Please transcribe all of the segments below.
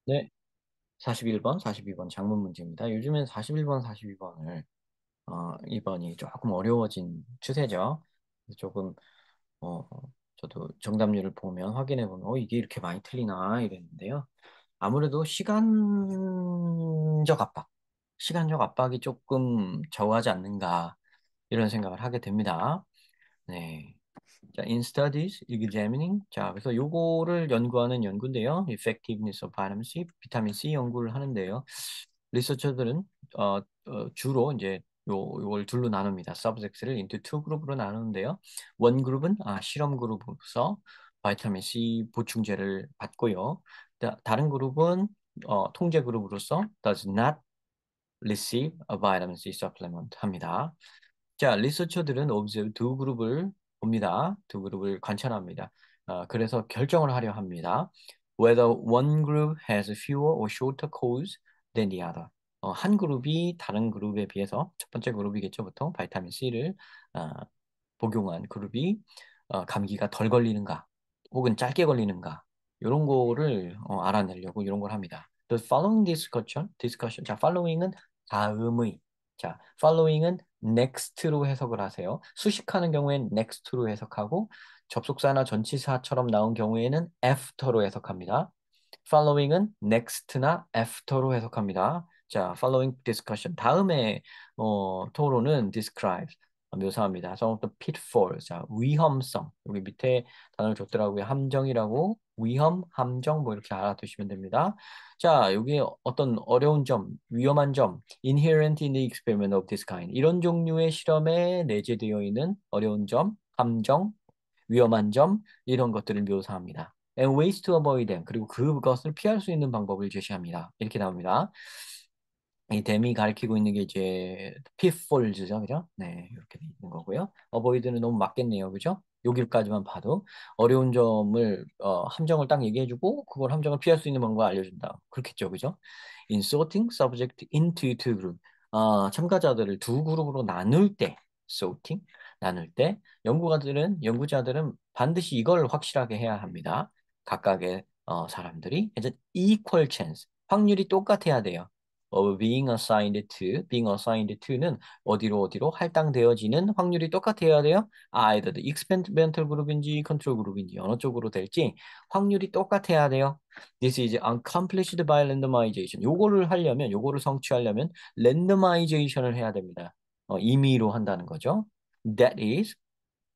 네, 41번, 42번 장문 문제입니다. 요즘엔 41번, 42번을 2번이 조금 어려워진 추세죠. 그래서 조금 어, 저도 정답률을 보면 확인해 보면 이게 이렇게 많이 틀리나 이랬는데요. 아무래도 시간적 압박이 조금 저하지 않는가 이런 생각을 하게 됩니다. 네. 자, in studies, examining. 자, 그래서 요거를 연구하는 연구인데요. effectiveness of vitamin C, 비타민 C 연구를 하는데요. 리서처들은 주로 이제 요걸 둘로 나눕니다. subjects를 into two 그룹으로 나누는데요. 원 그룹은 실험 그룹으로서 비타민 C 보충제를 받고요. 다른 그룹은 통제 그룹으로서 does not receive a vitamin C supplement 합니다. 자, 리서처들은 observe 두 그룹을 봅니다. 두 그룹을 관찰합니다. 그래서 결정을 하려 합니다. Whether one group has fewer or shorter codes than the other. 한 그룹이 다른 그룹에 비해서 첫 번째 그룹이겠죠, 보통 바이타민 C를 복용한 그룹이 감기가 덜 걸리는가, 혹은 짧게 걸리는가, 이런 거를 알아내려고 이런 걸 합니다. The following discussion. 자, following은 다음의. 자, following은 next로 해석을 하세요. 수식하는 경우엔 next로 해석하고 접속사나 전치사처럼 나온 경우에는 after로 해석합니다. following은 next나 after로 해석합니다. 자, following discussion. 다음에 토론은 describes. 묘사합니다. Some of the pitfalls. 자, 위험성. 여기 밑에 단어를 줬더라고요. 함정이라고. 위험, 함정 뭐 이렇게 알아두시면 됩니다. 자, 여기 어떤 어려운 점, 위험한 점, inherent in the experiment of this kind. 이런 종류의 실험에 내재되어 있는 어려운 점, 함정, 위험한 점, 이런 것들을 묘사합니다. And ways to avoid them. 그리고 그것을 피할 수 있는 방법을 제시합니다. 이렇게 나옵니다. 이 댐이 가리키고 있는 게 이제 pitfalls죠, 그죠? 네, 이렇게 돼 있는 거고요. avoid는 너무 맞겠네요, 그죠? 여기까지만 봐도 어려운 점을 함정을 딱 얘기해주고 그걸 함정을 피할 수 있는 방법을 알려준다. 그렇겠죠, 그죠? Inserting subject into two group. 참가자들을 두 그룹으로 sorting, 나눌 때 연구자들은 반드시 이걸 확실하게 해야 합니다. 각각의 사람들이 이제 equal chance, 확률이 똑같아야 돼요. being assigned to는 어디로 할당되어지는 확률이 똑같아야 돼요. either the experimental 그룹인지 control 그룹인지 어느 쪽으로 될지 확률이 똑같아야 돼요. This is accomplished by randomization. 요거를 성취하려면 randomization을 해야 됩니다. 임의로 한다는 거죠. That is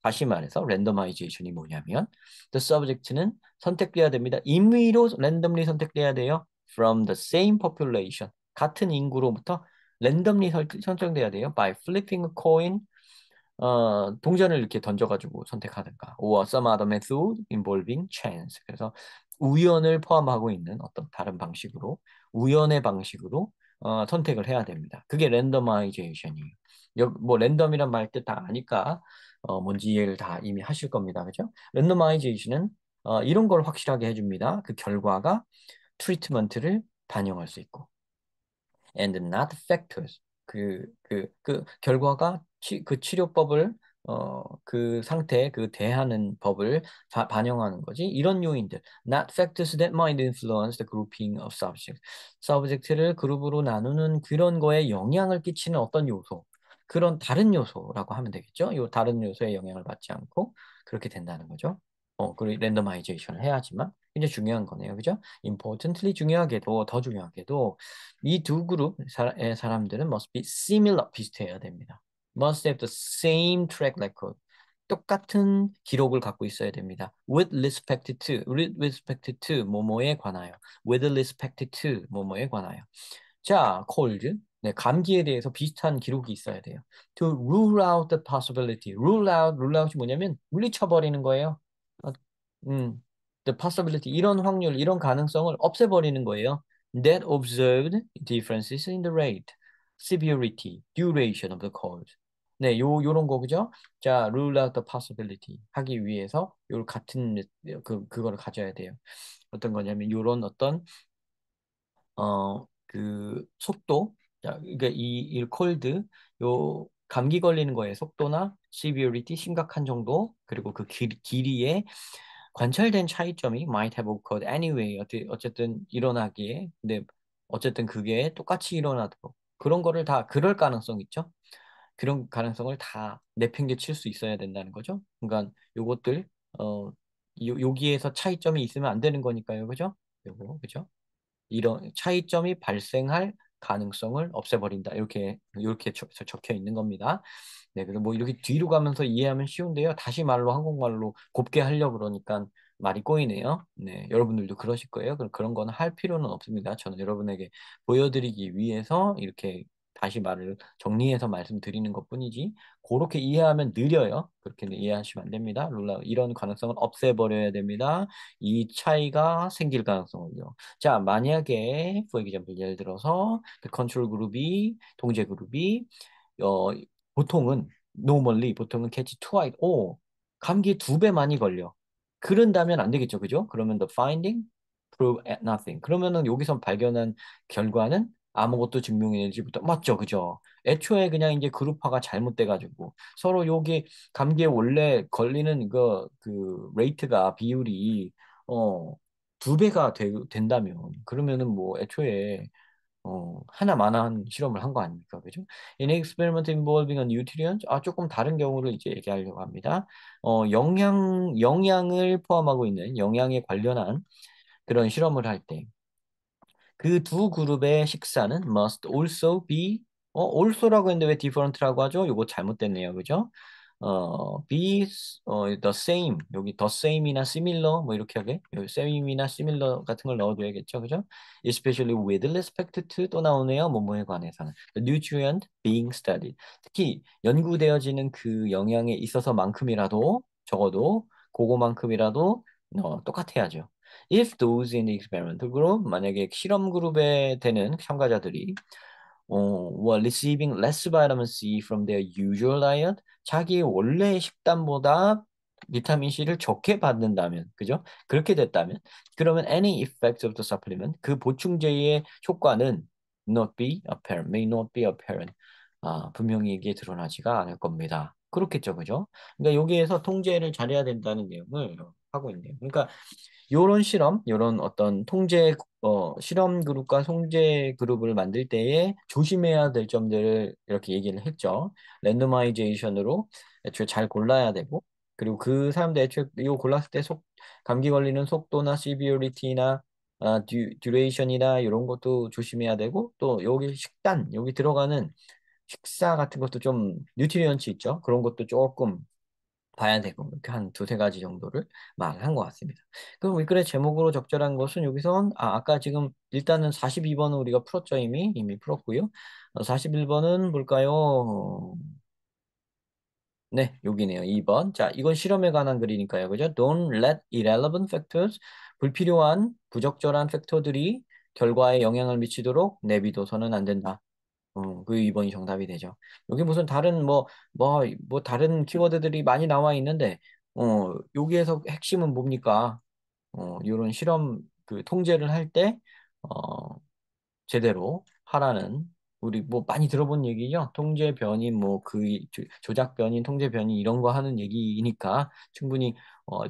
다시 말해서 randomization이 뭐냐면 the subject는 선택돼야 됩니다. 임의로 randomly 선택돼야 돼요. From the same population. 같은 인구로부터 randomly 선정돼야 돼요. By flipping a coin. 동전을 이렇게 던져가지고 선택하든가. Or some other method involving chance. 그래서 우연을 포함하고 있는 어떤 다른 방식으로, 우연의 방식으로 선택을 해야 됩니다. 그게 randomization이에요. 뭐 랜덤이란 말 뜻 다 아니까 뭔지 이해를 다 이미 하실 겁니다. 그죠? randomization은 이런 걸 확실하게 해줍니다. 그 결과가 트리트먼트를 반영할 수 있고. and not factors. 그 결과가 그 치료법을 그 상태에 그 대하는 법을 반영하는 거지. 이런 요인들. Not factors that might influence the grouping of subjects. subject를 그룹으로 나누는 그런 거에 영향을 끼치는 어떤 요소. 그런 다른 요소라고 하면 되겠죠. 요 다른 요소에 영향을 받지 않고 그렇게 된다는 거죠. 그리고 랜더마이제이션을 해야지만 굉장히 중요한 거네요. 그죠? importantly 중요하게도 더 중요하게도 이 두 그룹의 사람들은 must be similar 비슷해야 됩니다. must have the same track record 똑같은 기록을 갖고 있어야 됩니다. with respect to 뭐뭐에 관하여 with respect to 뭐뭐에 관하여 자, cold 네, 감기에 대해서 비슷한 기록이 있어야 돼요. To rule out the possibility. rule out이 뭐냐면 물리쳐버리는 거예요. 어, the possibility 이런 확률, 이런 가능성을 없애버리는 거예요. That observed differences in the rate, severity, duration of the cold. 네, 요런 거 그죠? 자, rule out the possibility 하기 위해서 요 같은 그거를 가져야 돼요. 어떤 거냐면 요런 어떤 그 속도, 자, 그러니까 이 콜드, 요 감기 걸리는 거의 속도나 severity 심각한 정도, 그리고 그 길이의 관찰된 차이점이 might have occurred anyway. 어쨌든 일어나기에. 근데 어쨌든 그게 똑같이 일어나도록. 그런 거를 다 그럴 가능성 있죠. 그런 가능성을 다 내팽개칠 수 있어야 된다는 거죠. 그러니까 요것들 여기에서 차이점이 있으면 안 되는 거니까요. 그죠? 요거 그죠? 이런 차이점이 발생할 가능성을 없애버린다. 이렇게 적혀 있는 겁니다. 네, 그래서 뭐 이렇게 뒤로 가면서 이해하면 쉬운데요. 다시 말로 한국말로 곱게 하려고 그러니까 말이 꼬이네요. 네, 여러분들도 그러실 거예요. 그런 거는 할 필요는 없습니다. 저는 여러분에게 보여드리기 위해서 이렇게 다시 말을 정리해서 말씀드리는 것뿐이지 그렇게 이해하면 느려요. 그렇게 이해하시면 안 됩니다. 룰라 이런 가능성을 없애버려야 됩니다. 이 차이가 생길 가능성을요. 자, 만약에 for example 예를 들어서 그 컨트롤 그룹이 통제 그룹이 어 보통은 catch twice 감기 2배 많이 걸려. 그런다면 안 되겠죠. 그죠? 그러면 the finding prove nothing. 그러면은 여기서 발견한 결과는 아무것도 증명해내지 못해. 맞죠? 그죠? 애초에 그냥 이제 그룹화가 잘못돼가지고 서로 여기 감기에 원래 걸리는 레이트가 비율이 어 2배가 된다면 그러면은 뭐 애초에 하나만한 실험을 한 거 아닙니까? 그죠? In experiment involving a nutrient, 조금 다른 경우를 이제 얘기하려고 합니다. 영양을 포함하고 있는 영양에 관련한 그런 실험을 할 때, 그 두 그룹의 식사는 must also be, also라고 했는데 왜 different라고 하죠? 이거 잘못됐네요. 그죠? be the same 여기 the same이나 similar 뭐 이렇게 하게 여기 same이나 similar 같은 걸 넣어줘야겠죠, 그죠? Especially with respect to 또 나오네요. 뭐뭐에 관해서는 the nutrient being studied 특히 연구되어지는 그 영양에 있어서만큼이라도 적어도 그거만큼이라도 똑같아야죠. If those in the experimental group 만약에 실험 그룹에 되는 참가자들이 were receiving less vitamin C from their usual diet. 자기의 원래 식단보다 비타민 C를 적게 받는다면, 그죠? 그렇게 됐다면, 그러면 any effect of the supplement, 그 보충제의 효과는 may not be apparent. 분명히 이게 드러나지가 않을 겁니다. 그렇겠죠, 그죠? 그러니까 여기에서 통제를 잘해야 된다는 내용을 하고 있네요. 그러니까 요런 실험, 요런 어떤 실험 그룹과 통제 그룹을 만들 때에 조심해야 될 점들을 이렇게 얘기를 했죠. 랜더마이제이션으로 애초에 잘 골라야 되고, 그리고 그 사람들 애초에 이거 골랐을 때 감기 걸리는 속도나 시비어리티나 듀레이션이나 이런 것도 조심해야 되고, 또 여기 여기 들어가는 식사 같은 것도 좀 뉴트리언츠 있죠. 그런 것도 조금 봐야 되고 이렇게 한 두세 가지 정도를 말을 한 것 같습니다. 그럼 윗글의 제목으로 적절한 것은 여기선 아까 지금 일단은 42번은 우리가 풀었죠. 이미 풀었고요. 41번은 뭘까요? 네, 여기네요. 2번. 자, 이건 실험에 관한 글이니까요. 그죠? Don't let irrelevant factors 불필요한 부적절한 팩터들이 결과에 영향을 미치도록 내비둬서는 안 된다. 그 2번이 정답이 되죠. 여기 무슨 다른 다른 키워드들이 많이 나와 있는데, 여기에서 핵심은 뭡니까? 이런 실험, 통제를 할 때, 어, 제대로 하라는, 우리 뭐 많이 들어본 얘기죠? 통제 변인, 조작 변인, 통제 변인 이런 거 하는 얘기니까 충분히,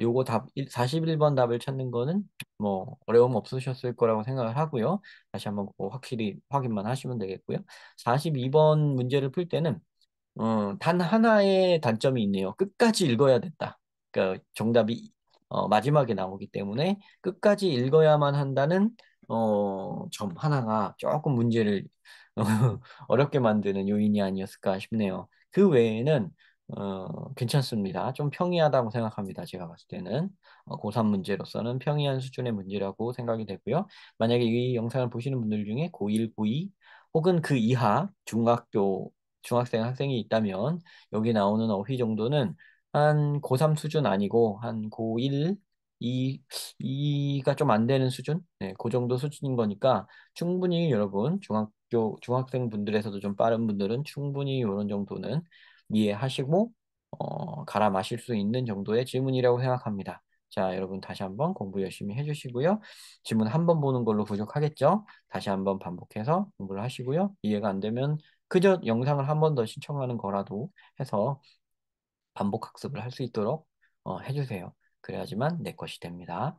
요거 41번 답을 찾는 거는 뭐 어려움 없으셨을 거라고 생각을 하고요. 다시 한번 그거 확실히 확인만 하시면 되겠고요. 42번 문제를 풀 때는 단 하나의 단점이 있네요. 끝까지 읽어야 된다. 그러니까 정답이 마지막에 나오기 때문에 끝까지 읽어야만 한다는 점 하나가 조금 문제를 어렵게 만드는 요인이 아니었을까 싶네요. 그 외에는 괜찮습니다. 좀 평이하다고 생각합니다. 제가 봤을 때는 고3 문제로서는 평이한 수준의 문제라고 생각이 되고요. 만약에 이 영상을 보시는 분들 중에 고1, 고2 혹은 그 이하 중학생 학생이 있다면 여기 나오는 어휘 정도는 한 고3 수준 아니고 한 고1, 2가 좀 안 되는 수준? 네, 그 정도 수준인 거니까 충분히 여러분 중학생 분들에서도 좀 빠른 분들은 충분히 이런 정도는 이해하시고 갈아 마실 수 있는 정도의 질문이라고 생각합니다. 자, 여러분 다시 한번 공부 열심히 해주시고요. 지문 한 번 보는 걸로 부족하겠죠? 다시 한번 반복해서 공부를 하시고요. 이해가 안 되면 그저 영상을 한 번 더 신청하는 거라도 해서 반복 학습을 할 수 있도록 해주세요. 그래야지만 내 것이 됩니다.